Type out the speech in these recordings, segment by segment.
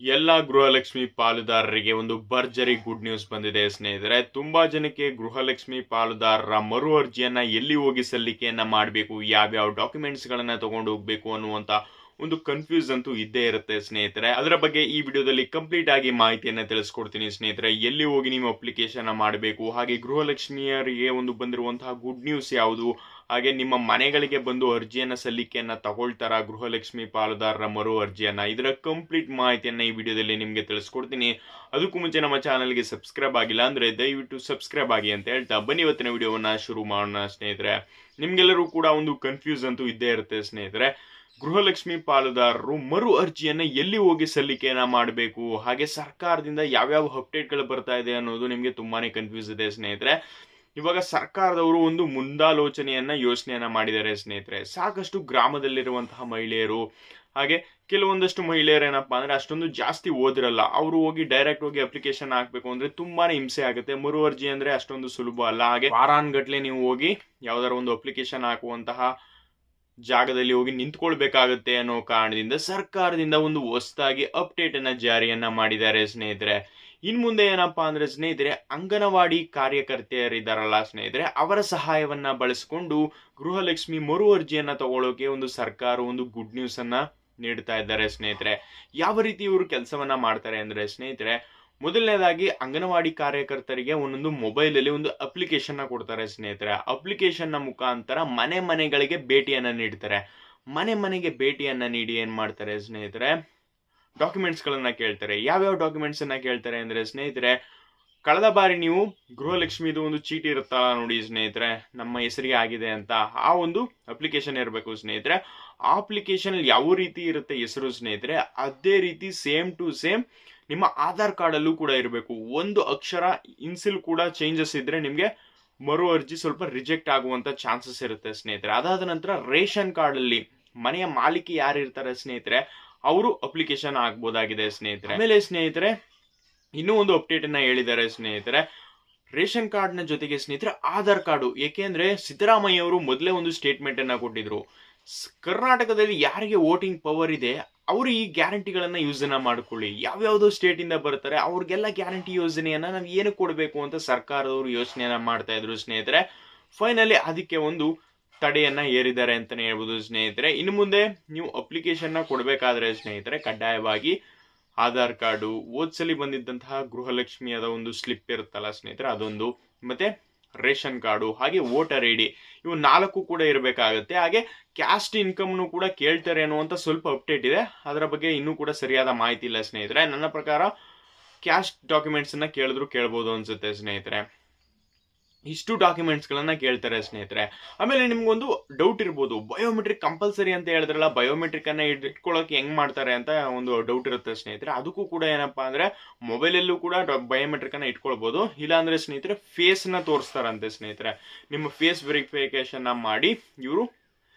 ಎಲ್ಲ ಗೃಹಲಕ್ಷ್ಮಿ ಪಾಲುದಾರರಿಗೆ ಒಂದು ಭರ್ಜರಿ ಗುಡ್ ನ್ಯೂಸ್ ಬಂದಿದೆ ಸ್ನೇಹಿತರೆ. ತುಂಬಾ ಜನಕ್ಕೆ ಗೃಹಲಕ್ಷ್ಮಿ ಪಾಲುದಾರರ ಮರು ಅರ್ಜಿಯನ್ನ ಎಲ್ಲಿ ಹೋಗಿ ಸಲ್ಲಿಕೆಯನ್ನ ಮಾಡಬೇಕು, ಯಾವ್ಯಾವ ಡಾಕ್ಯುಮೆಂಟ್ಸ್ ಗಳನ್ನ ತಗೊಂಡು ಹೋಗ್ಬೇಕು ಅನ್ನುವಂತ ಒಂದು ಕನ್ಫ್ಯೂಸ್ ಅಂತೂ ಇದ್ದೇ ಇರುತ್ತೆ ಸ್ನೇಹಿತರೆ. ಅದರ ಬಗ್ಗೆ ಈ ವಿಡಿಯೋದಲ್ಲಿ ಕಂಪ್ಲೀಟ್ ಆಗಿ ಮಾಹಿತಿಯನ್ನ ತಿಳಿಸ್ಕೊಡ್ತೀನಿ ಸ್ನೇಹಿತರೆ. ಎಲ್ಲಿ ಹೋಗಿ ನೀವು ಅಪ್ಲಿಕೇಶನ್ ಮಾಡಬೇಕು, ಹಾಗೆ ಗೃಹಲಕ್ಷ್ಮಿಯರಿಗೆ ಒಂದು ಬಂದಿರುವಂತಹ ಗುಡ್ ನ್ಯೂಸ್ ಯಾವುದು, ಹಾಗೆ ನಿಮ್ಮ ಮನೆಗಳಿಗೆ ಬಂದು ಅರ್ಜಿಯನ್ನ ಸಲ್ಲಿಕೆಯನ್ನ ತಗೊಳ್ತಾರ ಗೃಹಲಕ್ಷ್ಮಿ ಪಾಲುದಾರರ ಮರು ಅರ್ಜಿಯನ್ನ, ಇದರ ಕಂಪ್ಲೀಟ್ ಮಾಹಿತಿಯನ್ನ ಈ ವಿಡಿಯೋದಲ್ಲಿ ನಿಮ್ಗೆ ತಿಳಿಸ್ಕೊಡ್ತೀನಿ. ಅದಕ್ಕೂ ಮುಂಚೆ ನಮ್ಮ ಚಾನಲ್ಗೆ ಸಬ್ಸ್ಕ್ರೈಬ್ ಆಗಿಲ್ಲ ಅಂದ್ರೆ ದಯವಿಟ್ಟು ಸಬ್ಸ್ಕ್ರೈಬ್ ಆಗಿ ಅಂತ ಹೇಳ್ತಾ ಬನ್ನಿ ಇವತ್ತಿನ ವಿಡಿಯೋವನ್ನ ಶುರು ಮಾಡೋಣ ಸ್ನೇಹಿತರೆ. ನಿಮ್ಗೆಲ್ಲರೂ ಕೂಡ ಒಂದು ಕನ್ಫ್ಯೂಸ್ ಅಂತೂ ಇದ್ದೇ ಇರುತ್ತೆ ಸ್ನೇಹಿತರೆ. ಗೃಹಲಕ್ಷ್ಮಿ ಪಾಲುದಾರರು ಮರು ಅರ್ಜಿಯನ್ನ ಎಲ್ಲಿ ಹೋಗಿ ಸಲ್ಲಿಕೆಯನ್ನ ಮಾಡಬೇಕು, ಹಾಗೆ ಸರ್ಕಾರದಿಂದ ಯಾವ್ಯಾವ ಅಪ್ಡೇಟ್ಗಳು ಬರ್ತಾ ಇದೆ ಅನ್ನೋದು ನಿಮ್ಗೆ ತುಂಬಾನೇ ಕನ್ಫ್ಯೂಸ್ ಇದೆ ಸ್ನೇಹಿತರೆ. ಇವಾಗ ಸರ್ಕಾರದವರು ಒಂದು ಮುಂದಾಲೋಚನೆಯನ್ನ ಯೋಚನೆಯನ್ನ ಮಾಡಿದ್ದಾರೆ ಸ್ನೇಹಿತರೆ. ಸಾಕಷ್ಟು ಗ್ರಾಮದಲ್ಲಿರುವಂತಹ ಮಹಿಳೆಯರು, ಹಾಗೆ ಕೆಲವೊಂದಷ್ಟು ಮಹಿಳೆಯರು ಏನಪ್ಪಾ ಅಂದ್ರೆ ಅಷ್ಟೊಂದು ಜಾಸ್ತಿ ಓದಿರಲ್ಲ, ಅವರು ಹೋಗಿ ಡೈರೆಕ್ಟ್ ಹೋಗಿ ಅಪ್ಲಿಕೇಶನ್ ಹಾಕ್ಬೇಕು ಅಂದ್ರೆ ತುಂಬಾನೇ ಹಿಂಸೆ ಆಗುತ್ತೆ. ಮರು ಅರ್ಜಿ ಅಂದ್ರೆ ಅಷ್ಟೊಂದು ಸುಲಭ ಅಲ್ಲ. ಹಾಗೆ ವಾರಾನ್ಗಟ್ಲೆ ನೀವು ಹೋಗಿ ಯಾವ್ದಾರ ಒಂದು ಅಪ್ಲಿಕೇಶನ್ ಹಾಕುವಂತಹ ಜಾಗದಲ್ಲಿ ಹೋಗಿ ನಿಂತ್ಕೊಳ್ಬೇಕಾಗುತ್ತೆ ಅನ್ನೋ ಕಾರಣದಿಂದ ಸರ್ಕಾರದಿಂದ ಒಂದು ಹೊಸದಾಗಿ ಅಪ್ಡೇಟ್ ಅನ್ನ ಜಾರಿಯನ್ನ ಮಾಡಿದ್ದಾರೆ ಸ್ನೇಹಿತರೆ. ಇನ್ ಮುಂದೆ ಏನಪ್ಪಾ ಅಂದ್ರೆ ಸ್ನೇಹಿತರೆ, ಅಂಗನವಾಡಿ ಕಾರ್ಯಕರ್ತೆಯರಿದ್ದಾರಲ್ಲ ಸ್ನೇಹಿತರೆ, ಅವರ ಸಹಾಯವನ್ನ ಬಳಸಿಕೊಂಡು ಗೃಹಲಕ್ಷ್ಮಿ ಮರು ಅರ್ಜಿಯನ್ನ ತಗೊಳ್ಳೋಕೆ ಒಂದು ಸರ್ಕಾರ ಒಂದು ಗುಡ್ ನ್ಯೂಸ್ ಅನ್ನ ನೀಡ್ತಾ ಇದ್ದಾರೆ ಸ್ನೇಹಿತರೆ. ಯಾವ ರೀತಿ ಇವರು ಕೆಲಸವನ್ನ ಮಾಡ್ತಾರೆ ಅಂದ್ರೆ ಸ್ನೇಹಿತರೆ, ಮೊದಲನೇದಾಗಿ ಅಂಗನವಾಡಿ ಕಾರ್ಯಕರ್ತರಿಗೆ ಒಂದೊಂದು ಮೊಬೈಲ್ ಅಲ್ಲಿ ಒಂದು ಅಪ್ಲಿಕೇಶನ್ ನ ಕೊಡ್ತಾರೆ ಸ್ನೇಹಿತರೆ. ಅಪ್ಲಿಕೇಶನ್ ನ ಮುಖಾಂತರ ಮನೆ ಮನೆಗಳಿಗೆ ಭೇಟಿಯನ್ನ ನೀಡ್ತಾರೆ. ಮನೆ ಮನೆಗೆ ಭೇಟಿಯನ್ನ ನೀಡಿ ಏನ್ ಮಾಡ್ತಾರೆ ಸ್ನೇಹಿತರೆ, ಡಾಕ್ಯುಮೆಂಟ್ಸ್ ಗಳನ್ನ ಕೇಳ್ತಾರೆ. ಯಾವ್ಯಾವ ಡಾಕ್ಯುಮೆಂಟ್ಸ್ ಅನ್ನ ಕೇಳ್ತಾರೆ ಅಂದ್ರೆ ಸ್ನೇಹಿತರೆ, ಕಳೆದ ಬಾರಿ ನೀವು ಗೃಹಲಕ್ಷ್ಮಿದು ಒಂದು ಚೀಟಿ ಇರುತ್ತಲ್ಲ ನೋಡಿ ಸ್ನೇಹಿತರೆ, ನಮ್ಮ ಹೆಸರಿಗೆ ಆಗಿದೆ ಅಂತ, ಆ ಒಂದು ಅಪ್ಲಿಕೇಶನ್ ಇರಬೇಕು ಸ್ನೇಹಿತರೆ. ಆ ಅಪ್ಲಿಕೇಶನ್ ಯಾವ ರೀತಿ ಇರುತ್ತೆ ಹೆಸರು ಸ್ನೇಹಿತರೆ, ಅದೇ ರೀತಿ ಸೇಮ್ ಟು ಸೇಮ್ ನಿಮ್ಮ ಆಧಾರ್ ಕಾರ್ಡ್ ಅಲ್ಲೂ ಕೂಡ ಇರಬೇಕು. ಒಂದು ಅಕ್ಷರ ಇನ್ಸಿಲ್ ಕೂಡ ಚೇಂಜಸ್ ಇದ್ರೆ ನಿಮ್ಗೆ ಮರು ಅರ್ಜಿ ಸ್ವಲ್ಪ ರಿಜೆಕ್ಟ್ ಆಗುವಂತ ಚಾನ್ಸಸ್ ಇರುತ್ತೆ ಸ್ನೇಹಿತರೆ. ಅದಾದ ನಂತರ ರೇಷನ್ ಕಾರ್ಡ್ ಅಲ್ಲಿ ಮನೆಯ ಮಾಲೀಕಿ ಯಾರು ಇರ್ತಾರೆ ಸ್ನೇಹಿತರೆ, ಅವರು ಅಪ್ಲಿಕೇಶನ್ ಹಾಕ್ಬೋದಾಗಿದೆ ಸ್ನೇಹಿತರೆ. ಆಮೇಲೆ ಸ್ನೇಹಿತರೆ ಇನ್ನೂ ಒಂದು ಅಪ್ಡೇಟ್ ಅನ್ನ ಹೇಳಿದ್ದಾರೆ ಸ್ನೇಹಿತರೆ, ರೇಷನ್ ಕಾರ್ಡ್ ನ ಜೊತೆಗೆ ಸ್ನೇಹಿತರೆ ಆಧಾರ್ ಕಾರ್ಡು. ಏಕೆಂದ್ರೆ ಸಿದ್ದರಾಮಯ್ಯ ಅವರು ಮೊದಲೇ ಒಂದು ಸ್ಟೇಟ್ಮೆಂಟ್ ಅನ್ನ ಕೊಟ್ಟಿದ್ರು, ಕರ್ನಾಟಕದಲ್ಲಿ ಯಾರಿಗೆ ವೋಟಿಂಗ್ ಪವರ್ ಇದೆ ಅವರು ಈ ಗ್ಯಾರಂಟಿಗಳನ್ನ ಯೂಸ್ ಅನ್ನ ಮಾಡ್ಕೊಳ್ಳಿ. ಯಾವ್ಯಾವ್ದೋ ಸ್ಟೇಟ್ ಇಂದ ಬರ್ತಾರೆ ಅವ್ರಿಗೆಲ್ಲ ಗ್ಯಾರಂಟಿ ಯೋಜನೆಯನ್ನ ನಾವು ಏನು ಕೊಡಬೇಕು ಅಂತ ಸರ್ಕಾರದವರು ಯೋಚನೆಯನ್ನ ಮಾಡ್ತಾ ಇದ್ರು ಸ್ನೇಹಿತರೆ. ಫೈನಲಿ ಅದಕ್ಕೆ ಒಂದು ತಡೆಯನ್ನ ಏರಿದ್ದಾರೆ ಅಂತಾನೆ ಹೇಳ್ಬೋದು ಸ್ನೇಹಿತರೆ. ಇನ್ನು ಮುಂದೆ ನೀವು ಅಪ್ಲಿಕೇಶನ್ ನ ಕೊಡಬೇಕಾದ್ರೆ ಸ್ನೇಹಿತರೆ, ಕಡ್ಡಾಯವಾಗಿ ಆಧಾರ್ ಕಾರ್ಡು, ಓದ್ಸಲಿ ಬಂದಿದ್ದಂತಹ ಗೃಹಲಕ್ಷ್ಮಿಯದ ಒಂದು ಸ್ಲಿಪ್ ಇರುತ್ತಲ್ಲ ಸ್ನೇಹಿತರೆ ಅದೊಂದು, ಮತ್ತೆ ರೇಷನ್ ಕಾರ್ಡು, ಹಾಗೆ ವೋಟರ್ ಐಡಿ, ಇವು 4 ಕೂಡ ಇರಬೇಕಾಗುತ್ತೆ. ಹಾಗೆ ಕ್ಯಾಸ್ಟ್ ಇನ್ಕಮ್ ಕೂಡ ಕೇಳ್ತಾರೆ ಅನ್ನುವಂತ ಸ್ವಲ್ಪ ಅಪ್ಡೇಟ್ ಇದೆ. ಅದರ ಬಗ್ಗೆ ಇನ್ನೂ ಕೂಡ ಸರಿಯಾದ ಮಾಹಿತಿ ಇಲ್ಲ ಸ್ನೇಹಿತರೆ. ನನ್ನ ಪ್ರಕಾರ ಕ್ಯಾಸ್ಟ್ ಡಾಕ್ಯುಮೆಂಟ್ಸ್ ಅನ್ನ ಕೇಳಿದ್ರು ಕೇಳ್ಬೋದು ಅನ್ಸುತ್ತೆ ಸ್ನೇಹಿತರೆ. ಇಷ್ಟು ಡಾಕ್ಯುಮೆಂಟ್ಸ್ ಗಳನ್ನ ಕೇಳ್ತಾರೆ ಸ್ನೇಹಿತರೆ. ಆಮೇಲೆ ನಿಮ್ಗೊಂದು ಡೌಟ್ ಇರ್ಬೋದು, ಬಯೋಮೆಟ್ರಿಕ್ ಕಂಪಲ್ಸರಿ ಅಂತ ಹೇಳಿದ್ರಲ್ಲ, ಬಯೋಮೆಟ್ರಿಕ್ ಅನ್ನ ಇಟ್ಕೊಳ್ಳೋಕೆ ಹೆಂಗ್ ಮಾಡ್ತಾರೆ ಅಂತ ಒಂದು ಡೌಟ್ ಇರುತ್ತೆ ಸ್ನೇಹಿತರೆ. ಅದಕ್ಕೂ ಕೂಡ ಏನಪ್ಪಾ ಅಂದ್ರೆ ಮೊಬೈಲ್ ಅಲ್ಲೂ ಕೂಡ ಬಯೋಮೆಟ್ರಿಕ್ ಅನ್ನ ಇಟ್ಕೊಳ್ಬಹುದು. ಇಲ್ಲ ಅಂದ್ರೆ ಸ್ನೇಹಿತರೆ ಫೇಸ್ ನ ತೋರಿಸ್ತಾರಂತೆ ಸ್ನೇಹಿತರೆ. ನಿಮ್ಮ ಫೇಸ್ ವೆರಿಫಿಕೇಶನ್ ಮಾಡಿ ಇವರು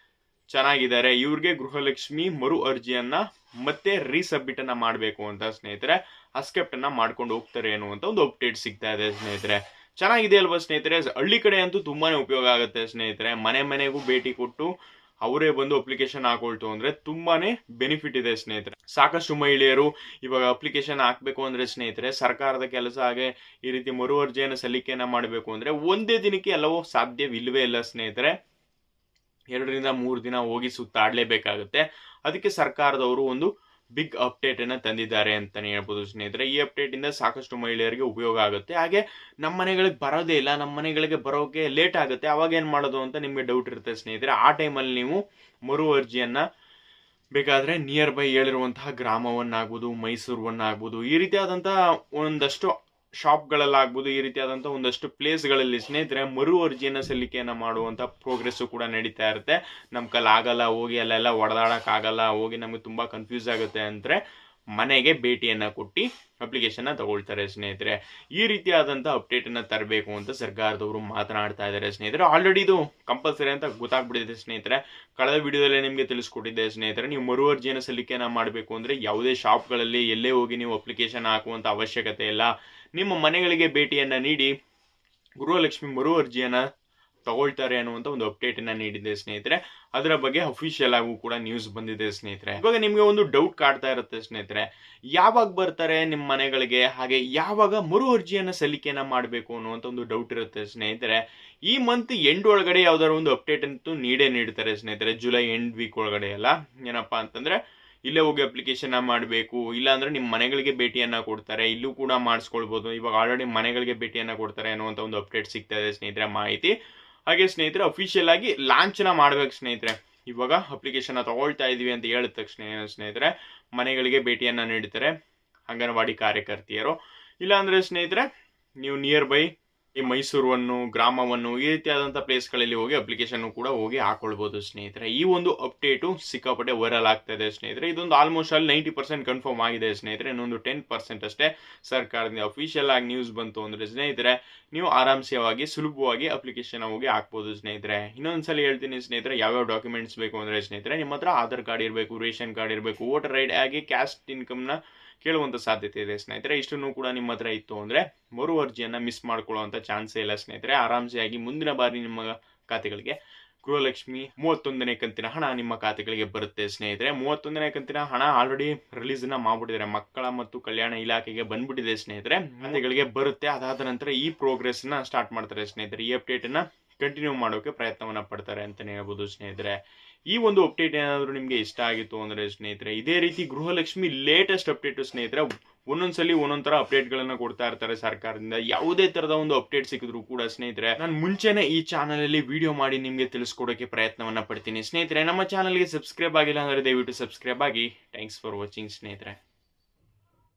ಚೆನ್ನಾಗಿದ್ದಾರೆ, ಇವ್ರಿಗೆ ಗೃಹಲಕ್ಷ್ಮಿ ಮರು ಅರ್ಜಿಯನ್ನ ಮತ್ತೆ ರೀಸಬ್ಮಿಟ್ ಅನ್ನ ಮಾಡಬೇಕು ಅಂತ ಸ್ನೇಹಿತರೆ ಅಕ್ಸೆಪ್ಟ್ ಅನ್ನ ಮಾಡ್ಕೊಂಡು ಹೋಗ್ತಾರೆ ಅನ್ನುವಂತ ಒಂದು ಅಪ್ಡೇಟ್ ಸಿಗ್ತಾ ಇದೆ ಸ್ನೇಹಿತರೆ. ಚೆನ್ನಾಗಿದೆ ಅಲ್ವಾ ಸ್ನೇಹಿತರೆ. ಹಳ್ಳಿ ಕಡೆ ಅಂತೂ ತುಂಬಾನೇ ಉಪಯೋಗ ಆಗುತ್ತೆ ಸ್ನೇಹಿತರೆ. ಮನೆ ಮನೆಗೂ ಭೇಟಿ ಕೊಟ್ಟು ಅವರೇ ಬಂದು ಅಪ್ಲಿಕೇಶನ್ ಹಾಕೊಳ್ತು ಅಂದ್ರೆ ತುಂಬಾನೇ ಬೆನಿಫಿಟ್ ಇದೆ ಸ್ನೇಹಿತರೆ. ಸಾಕಷ್ಟು ಮಹಿಳೆಯರು ಇವಾಗ ಅಪ್ಲಿಕೇಶನ್ ಹಾಕ್ಬೇಕು ಅಂದ್ರೆ ಸ್ನೇಹಿತರೆ, ಸರ್ಕಾರದ ಕೆಲಸ ಹಾಗೆ ಈ ರೀತಿ ಮರು ಅರ್ಜಿಯನ್ನು ಸಲ್ಲಿಕೆಯನ್ನ ಮಾಡಬೇಕು ಅಂದ್ರೆ ಒಂದೇ ದಿನಕ್ಕೆ ಎಲ್ಲವೂ ಸಾಧ್ಯವಿಲ್ಲವೇ ಇಲ್ಲ ಸ್ನೇಹಿತರೆ. 2 ರಿಂದ 3 ದಿನ ಹೋಗಿ ಸುತ್ತಾಡ್ಲೇಬೇಕಾಗುತ್ತೆ. ಅದಕ್ಕೆ ಸರ್ಕಾರದವರು ಒಂದು ಬಿಗ್ ಅಪ್ಡೇಟ್ ಅನ್ನ ತಂದಿದ್ದಾರೆ ಅಂತಾನೆ ಹೇಳ್ಬೋದು ಸ್ನೇಹಿತರೆ. ಈ ಅಪ್ಡೇಟ್ ಇಂದ ಸಾಕಷ್ಟು ಮಹಿಳೆಯರಿಗೆ ಉಪಯೋಗ ಆಗುತ್ತೆ. ಹಾಗೆ ನಮ್ಮ ಮನೆಗಳಿಗೆ ಬರೋದೇ ಇಲ್ಲ, ನಮ್ಮ ಮನೆಗಳಿಗೆ ಬರೋಕೆ ಲೇಟ್ ಆಗುತ್ತೆ, ಅವಾಗ ಏನ್ ಮಾಡೋದು ಅಂತ ನಿಮ್ಗೆ ಡೌಟ್ ಇರುತ್ತೆ ಸ್ನೇಹಿತರೆ. ಆ ಟೈಮಲ್ಲಿ ನೀವು ಮರು ಅರ್ಜಿಯನ್ನ ಬೇಕಾದ್ರೆ ನಿಯರ್ ಬೈ ಹೇಳಿರುವಂತಹ ಗ್ರಾಮವನ್ನಾಗ್ಬೋದು, ಮೈಸೂರನ್ನಾಗ್ಬೋದು, ಈ ರೀತಿಯಾದಂತಹ ಒಂದಷ್ಟು ಶಾಪ್ಗಳಲ್ಲಾಗ್ಬೋದು, ಈ ರೀತಿಯಾದಂತಹ ಒಂದಷ್ಟು ಪ್ಲೇಸ್ಗಳಲ್ಲಿ ಸ್ನೇಹಿತರೆ ಮರು ಅರ್ಜಿಯನ್ನ ಸಲ್ಲಿಕೆಯನ್ನ ಮಾಡುವಂತ ಪ್ರೋಗ್ರೆಸ್ ಕೂಡ ನಡೀತಾ ಇರುತ್ತೆ. ನಮ್ ಕೈಲಿ ಆಗಲ್ಲ, ಹೋಗಿ ಅಲ್ಲೆಲ್ಲ ಹೊಡೆದಾಡಕ್ ಆಗಲ್ಲ, ಹೋಗಿ ನಮ್ಗೆ ತುಂಬಾ ಕನ್ಫ್ಯೂಸ್ ಆಗುತ್ತೆ ಅಂದ್ರೆ ಮನೆಗೆ ಭೇಟಿಯನ್ನ ಕೊಟ್ಟು ಅಪ್ಲಿಕೇಶನ್ ತಗೊಳ್ತಾರೆ ಸ್ನೇಹಿತರೆ. ಈ ರೀತಿಯಾದಂತಹ ಅಪ್ಡೇಟ್ ಅನ್ನ ತರಬೇಕು ಅಂತ ಸರ್ಕಾರದವರು ಮಾತನಾಡ್ತಾ ಇದ್ದಾರೆ ಸ್ನೇಹಿತರೆ. ಆಲ್ರೆಡಿ ಇದು ಕಂಪಲ್ಸರಿ ಅಂತ ಗೊತ್ತಾಗ್ಬಿಟ್ಟಿದೆ ಸ್ನೇಹಿತರೆ. ಕಳೆದ ವಿಡಿಯೋದಲ್ಲೇ ನಿಮ್ಗೆ ತಿಳಿಸ್ಕೊಟ್ಟಿದ್ದೆ ಸ್ನೇಹಿತರೆ. ನೀವು ಮರು ಅರ್ಜಿಯನ್ನ ಸಲ್ಲಿಕೆಯನ್ನ ಮಾಡಬೇಕು ಅಂದ್ರೆ ಯಾವುದೇ ಶಾಪ್ಗಳಲ್ಲಿ ಎಲ್ಲೇ ಹೋಗಿ ನೀವು ಅಪ್ಲಿಕೇಶನ್ ಹಾಕುವಂತ ಅವಶ್ಯಕತೆ ಇಲ್ಲ. ನಿಮ್ಮ ಮನೆಗಳಿಗೆ ಭೇಟಿಯನ್ನ ನೀಡಿ ಗೃಹಲಕ್ಷ್ಮಿ ಮರು ಅರ್ಜಿಯನ್ನ ತಗೊಳ್ತಾರೆ ಅನ್ನುವಂತ ಒಂದು ಅಪ್ಡೇಟ್ ಅನ್ನ ನೀಡಿದೆ ಸ್ನೇಹಿತರೆ. ಅದರ ಬಗ್ಗೆ ಅಫಿಷಿಯಲ್ ಆಗೂ ಕೂಡ ನ್ಯೂಸ್ ಬಂದಿದೆ ಸ್ನೇಹಿತರೆ. ಇವಾಗ ನಿಮ್ಗೆ ಒಂದು ಡೌಟ್ ಕಾಡ್ತಾ ಇರುತ್ತೆ ಸ್ನೇಹಿತರೆ, ಯಾವಾಗ ಬರ್ತಾರೆ ನಿಮ್ಮ ಮನೆಗಳಿಗೆ, ಹಾಗೆ ಯಾವಾಗ ಮರು ಅರ್ಜಿಯನ್ನ ಸಲ್ಲಿಕೆಯನ್ನ ಮಾಡಬೇಕು ಅನ್ನುವಂತ ಒಂದು ಡೌಟ್ ಇರುತ್ತೆ ಸ್ನೇಹಿತರೆ. ಈ ಮಂತ್ ಎಂಡ್ ಒಳಗಡೆ ಯಾವ್ದಾದ್ರು ಒಂದು ಅಪ್ಡೇಟ್ ಅಂತೂ ನೀಡ್ತಾರೆ ಸ್ನೇಹಿತರೆ. ಜುಲೈ ಎಂಡ್ ವೀಕ್ ಒಳಗಡೆ ಎಲ್ಲ ಏನಪ್ಪಾ ಅಂತಂದ್ರೆ ಇಲ್ಲೇ ಹೋಗಿ ಅಪ್ಲಿಕೇಶನ್ ಮಾಡಬೇಕು, ಇಲ್ಲ ಅಂದ್ರೆ ನಿಮ್ಮ ಮನೆಗಳಿಗೆ ಭೇಟಿಯನ್ನ ಕೊಡ್ತಾರೆ, ಇಲ್ಲೂ ಕೂಡ ಮಾಡಿಸ್ಕೊಳ್ಬಹುದು. ಇವಾಗ ಆಲ್ರೆಡಿ ಮನೆಗಳಿಗೆ ಭೇಟಿಯನ್ನ ಕೊಡ್ತಾರೆ ಅನ್ನುವಂತ ಒಂದು ಅಪ್ಡೇಟ್ ಸಿಗ್ತಾ ಇದೆ ಸ್ನೇಹಿತರೆ ಮಾಹಿತಿ. ಹಾಗೆ ಸ್ನೇಹಿತರೆ ಅಫಿಷಿಯಲ್ ಆಗಿ ಲಾಂಚ್ನ ಮಾಡ್ಬೇಕು ಸ್ನೇಹಿತರೆ. ಇವಾಗ ಅಪ್ಲಿಕೇಶನ್ ತಗೊಳ್ತಾ ಇದೀವಿ ಅಂತ ಹೇಳಿದ ತಕ್ಷಣ ಸ್ನೇಹಿತರೆ ಮನೆಗಳಿಗೆ ಭೇಟಿಯನ್ನ ನೀಡ್ತಾರೆ ಅಂಗನವಾಡಿ ಕಾರ್ಯಕರ್ತೆಯರು. ಇಲ್ಲ ಅಂದ್ರೆ ಸ್ನೇಹಿತರೆ ನೀವು ನಿಯರ್ ಬೈ ಈ ಮೈಸೂರನ್ನು, ಗ್ರಾಮವನ್ನು, ಈ ರೀತಿಯಾದಂತಹ ಪ್ಲೇಸ್ಗಳಲ್ಲಿ ಹೋಗಿ ಅಪ್ಲಿಕೇಶನ್ ಕೂಡ ಹೋಗಿ ಹಾಕೊಳ್ಬಹುದು ಸ್ನೇಹಿತರೆ. ಈ ಒಂದು ಅಪ್ಡೇಟು ಸಿಕ್ಕಾಪಟ್ಟೆ ವೈರಲ್ ಆಗ್ತಾ ಇದೆ ಸ್ನೇಹಿತರೆ. ಇದೊಂದು ಆಲ್ಮೋಸ್ಟ್ ಅಲ್ಲಿ 90% ಕನ್ಫರ್ಮ್ ಆಗಿದೆ ಸ್ನೇಹಿತರೆ. ಇನ್ನೊಂದು 10% ಅಷ್ಟೇ ಸರ್ಕಾರದಿಂದ ಅಫಿಷಿಯಲ್ ಆಗಿ ನ್ಯೂಸ್ ಬಂತು ಅಂದ್ರೆ ಸ್ನೇಹಿತರೆ ನೀವು ಆರಾಮ್ಸೆಯಾಗಿ ಸುಲಭವಾಗಿ ಅಪ್ಲಿಕೇಶನ್ ಹೋಗಿ ಹಾಕ್ಬೋದು ಸ್ನೇಹಿತರೆ. ಇನ್ನೊಂದ್ಸಲ ಹೇಳ್ತೀನಿ ಸ್ನೇಹಿತರೆ, ಯಾವ್ಯಾವ ಡಾಕ್ಯುಮೆಂಟ್ಸ್ ಬೇಕು ಅಂದ್ರೆ ಸ್ನೇಹಿತರೆ ನಿಮ್ಮ ಹತ್ರ ಆಧಾರ್ ಕಾರ್ಡ್ ಇರಬೇಕು, ರೇಷನ್ ಕಾರ್ಡ್ ಇರಬೇಕು, ವೋಟರ್ ಐಡಿ, ಹಾಗೆ ಕ್ಯಾಸ್ಟ್ ಇನ್ಕಮ್ನ ಕೇಳುವಂತ ಸಾಧ್ಯತೆ ಇದೆ ಸ್ನೇಹಿತರೆ. ಇಷ್ಟನ್ನು ಕೂಡ ನಿಮ್ಮ ಹತ್ರ ಇತ್ತು ಅಂದ್ರೆ ಮರು ಅರ್ಜಿಯನ್ನ ಮಿಸ್ ಮಾಡ್ಕೊಳ್ಳುವಂತ ಚಾನ್ಸೇ ಇಲ್ಲ ಸ್ನೇಹಿತರೆ. ಆರಾಮ್ಸೆಯಾಗಿ ಮುಂದಿನ ಬಾರಿ ನಿಮ್ಮ ಖಾತೆಗಳಿಗೆ ಗೃಹಲಕ್ಷ್ಮಿ 31ನೇ ಕಂತಿನ ಹಣ ನಿಮ್ಮ ಖಾತೆಗಳಿಗೆ ಬರುತ್ತೆ ಸ್ನೇಹಿತರೆ. 31ನೇ ಕಂತಿನ ಹಣ ಆಲ್ರೆಡಿ ರಿಲೀಸ್ ನ ಮಾಡ್ಬಿಟ್ಟಿದ್ದಾರೆ, ಮಕ್ಕಳ ಮತ್ತು ಕಲ್ಯಾಣ ಇಲಾಖೆಗೆ ಬಂದ್ಬಿಟ್ಟಿದೆ ಸ್ನೇಹಿತರೆ. ಖಾತೆಗಳಿಗೆ ಬರುತ್ತೆ. ಅದಾದ ನಂತರ ಈ ಪ್ರೋಗ್ರೆಸ್ ನ ಸ್ಟಾರ್ಟ್ ಮಾಡ್ತಾರೆ ಸ್ನೇಹಿತರೆ. ಈ ಅಪ್ಡೇಟ್ ಅನ್ನ ಕಂಟಿನ್ಯೂ ಮಾಡೋಕೆ ಪ್ರಯತ್ನವನ್ನ ಪಡ್ತಾರೆ ಅಂತಾನೆ ಹೇಳ್ಬೋದು ಸ್ನೇಹಿತರೆ. ಈ ಒಂದು ಅಪ್ಡೇಟ್ ಏನಾದರೂ ನಿಮಗೆ ಇಷ್ಟ ಆಗಿತ್ತು ಅಂದ್ರೆ ಸ್ನೇಹಿತರೆ ಇದೇ ರೀತಿ ಗೃಹಲಕ್ಷ್ಮಿ ಲೇಟೆಸ್ಟ್ ಅಪ್ಡೇಟ್ ಸ್ನೇಹಿತರೆ ಒಂದೊಂದ್ಸಲಿ ಒಂದೊಂದರ ಅಪ್ಡೇಟ್ ಗಳನ್ನ ಕೊಡ್ತಾ ಇರ್ತಾರೆ ಸರ್ಕಾರದಿಂದ. ಯಾವುದೇ ತರದ ಒಂದು ಅಪ್ಡೇಟ್ ಸಿಕ್ಕಿದ್ರು ಕೂಡ ಸ್ನೇಹಿತರೆ ನಾನು ಮುಂಚೆನೆ ಈ ಚಾನಲ್ ಅಲ್ಲಿ ವಿಡಿಯೋ ಮಾಡಿ ನಿಮ್ಗೆ ತಿಳಿಸ್ಕೊಡೋಕೆ ಪ್ರಯತ್ನವನ್ನ ಪಡ್ತೀನಿ ಸ್ನೇಹಿತರೆ. ನಮ್ಮ ಚಾನಲ್ಗೆ ಸಬ್ಸ್ಕ್ರೈಬ್ ಆಗಿಲ್ಲ ಅಂದ್ರೆ ದಯವಿಟ್ಟು ಸಬ್ಸ್ಕ್ರೈಬ್ ಆಗಿ. ಥ್ಯಾಂಕ್ಸ್ ಫಾರ್ ವಾಚಿಂಗ್ ಸ್ನೇಹಿತರೆ.